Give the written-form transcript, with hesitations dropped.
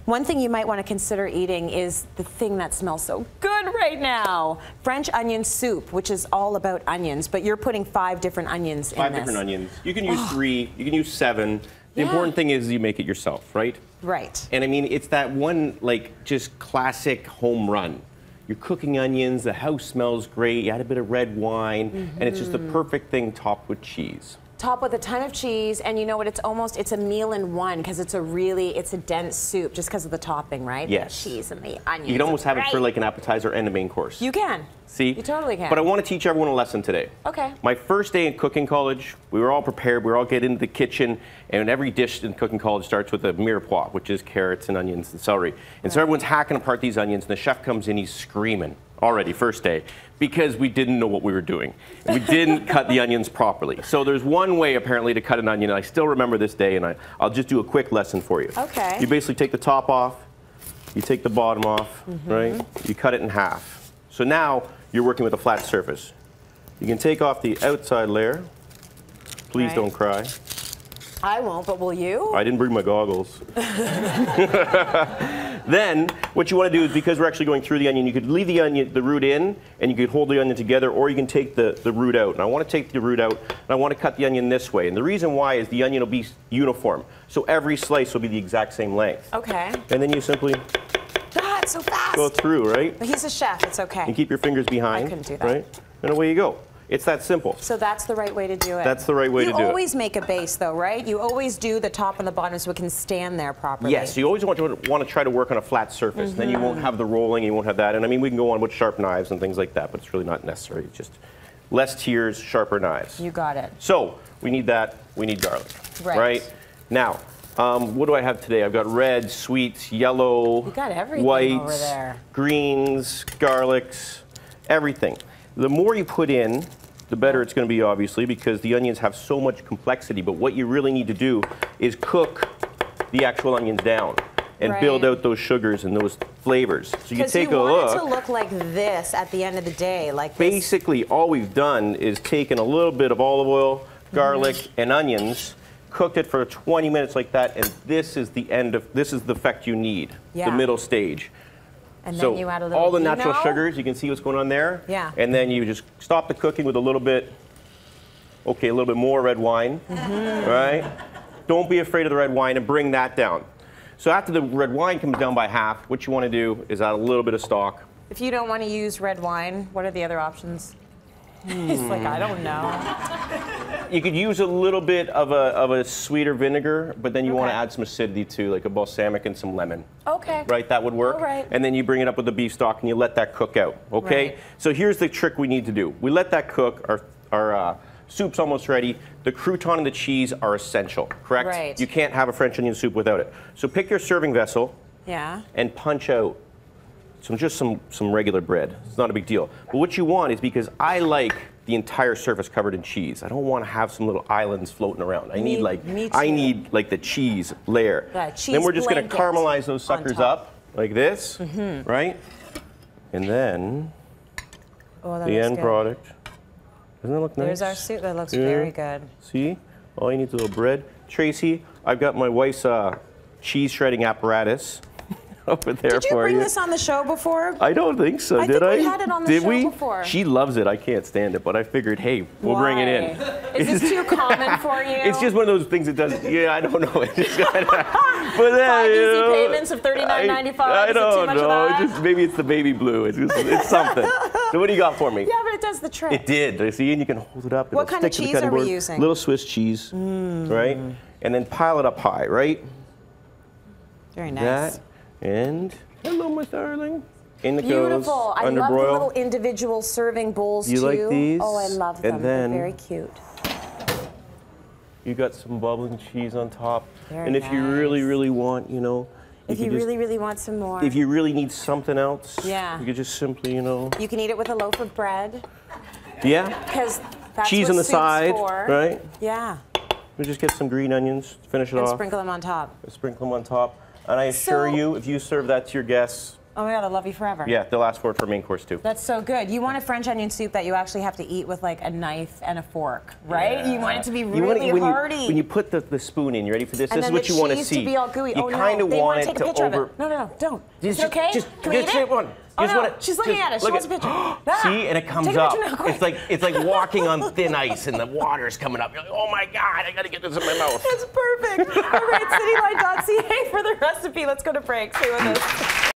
One thing you might want to consider eating is the thing that smells so good right now. French onion soup, which is all about onions, but you're putting 5 different onions in this. 5 different onions. You can use 3, you can use 7. The important thing is you make it yourself, right? Right. And I mean, it's that one, like, just classic home run. You're cooking onions, the house smells great, you add a bit of red wine, and it's just the perfect thing topped with cheese. Top with a ton of cheese, and you know what, it's a meal in one, because it's a dense soup, just because of the topping, right? Yes. The cheese and the onions. You can almost have it for like an appetizer and a main course. You can. See? You totally can. But I want to teach everyone a lesson today. Okay. My first day in cooking college, we were all prepared, we were all getting into the kitchen, and every dish in cooking college starts with a mirepoix, which is carrots and onions and celery. And so everyone's hacking apart these onions, and the chef comes in, he's screaming already, first day, because we didn't know what we were doing. And we didn't cut the onions properly. So there's one way, apparently, to cut an onion, and I still remember this day, and I'll just do a quick lesson for you. Okay. You basically take the top off, you take the bottom off, right? You cut it in half. So now you're working with a flat surface. You can take off the outside layer. Please don't cry. I won't, but will you? I didn't bring my goggles. Then, what you want to do is, because we're actually going through the onion, you could leave the root in, and you could hold the onion together, or you can take the root out. And I want to take the root out, and I want to cut the onion this way. And the reason why is the onion will be uniform. So every slice will be the exact same length. Okay. And then you simply so fast. go through, right? But he's a chef, it's okay. And keep your fingers behind. I couldn't do that. Right? And away you go. It's that simple. So that's the right way to do it. That's the right way to do it. You always make a base, though, right? You always do the top and the bottom so it can stand there properly. Yes, you always want to try to work on a flat surface. Then you won't have the rolling, you won't have that. And I mean, we can go on with sharp knives and things like that, but it's really not necessary. It's just less tears, sharper knives. You got it. So we need that. We need garlic. Right. Now, what do I have today? I've got red, sweets, yellow, you got everything whites, over there. Greens, garlics, everything. The more you put in, the better it's going to be, obviously, because the onions have so much complexity. But what you really need to do is cook the actual onions down and build out those sugars and those flavors. So you take a look. Because you want it to look like this at the end of the day, like this. Basically, all we've done is taken a little bit of olive oil, garlic, and onions, cooked it for 20 minutes like that, and this is the effect you need, the middle stage. And so then you add a little, all the natural sugars, you can see what's going on there. Yeah. And then you just stop the cooking with a little bit, a little bit more red wine, right? Don't be afraid of the red wine and bring that down. So after the red wine comes down by half, what you want to do is add a little bit of stock. If you don't want to use red wine, what are the other options? It's like, I don't know. You could use a little bit of a sweeter vinegar, but then you want to add some acidity too, like a balsamic and some lemon. Okay. Right, that would work. All right. And then you bring it up with the beef stock and you let that cook out, okay? Right. So here's the trick we need to do. We let that cook, our soup's almost ready. The crouton and the cheese are essential, correct? Right. You can't have a French onion soup without it. So pick your serving vessel and punch out some regular bread. It's not a big deal. But what you want is, because I like the entire surface covered in cheese. I don't want to have some little islands floating around. I need like the cheese layer. Cheese then we're just going to caramelize those suckers up like this, right? And then the end product. Doesn't that look nice? There's our soup. That looks very good. See? All you need is a little bread. Tracy, I've got my wife's cheese shredding apparatus over there for you. Did you bring this on the show before? I don't think so. Did I? We had it on the show before. She loves it. I can't stand it, but I figured, hey, we'll bring it in. Is this too common for you? It's just one of those things that does. Yeah, I don't know. It's just kind of. But then, 5 easy payments of $39.95. I don't know. Maybe it's the baby blue. It's something. So what do you got for me? Yeah, but it does the trick. It did. See, and you can hold it up. What kind of cheese are we using? Little Swiss cheese, right? And then pile it up high, right? Very nice. And hello, my darling. In it Beautiful. goes. I love the little individual serving bowls too. You like these? Oh, I love them. And then they're very cute. You got some bubbling cheese on top. Very and if you really, really want, if you really, really want some more. If you really need something else, yeah, you could just simply, You can eat it with a loaf of bread. Yeah. Because that's cheese what on the side, for. right? Yeah. We just get some green onions, finish it off. And sprinkle them on top. Sprinkle them on top. And I assure you, if you serve that to your guests, Oh my God, I love you forever. Yeah, they'll ask for it for main course too. That's so good. You want a French onion soup that you actually have to eat with like a knife and a fork, right? Yeah. You want it to be really hearty. When you put the spoon in, you ready for this? And this is then what you want to see. To be all gooey. You kind of want it to over. No, don't. Is it okay? Can we eat it? One. Oh no, she's looking at it. She wants a picture. See, and it comes up. It's like walking on thin ice, and the water's coming up. You're like, oh my God, I got to get this in my mouth. That's perfect. All right, cityline.ca for the recipe. Let's go to break. Stay with us.